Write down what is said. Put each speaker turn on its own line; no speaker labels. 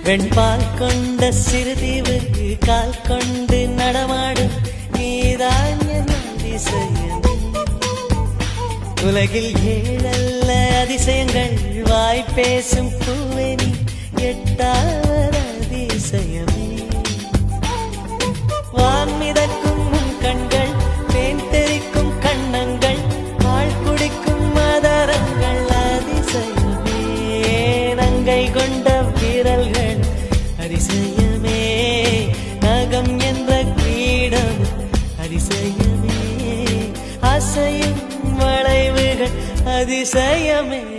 வெண்பால் கொண்ட சிறுதீவு கால் கொண்டு நடமாடும் நீதான் என் அதிசயம். உலகில் ஏழல்ல அதிசயங்கள் வாய் பேசும் பூவெனி எட்டாவது அதிசயமே. வான் மிதக்கும் உன் கண்கள், தேன் தெறிக்கும் கண்ணங்கள், பால் குடிக்கும் மதரங்கள் அதிசயமே. நங்கை கொண்ட விரல்கள் அதிசயமே. நகம் என்ற கிரீடம் அதிசயமே. அசையும் வளைவுகள் அதிசயமே.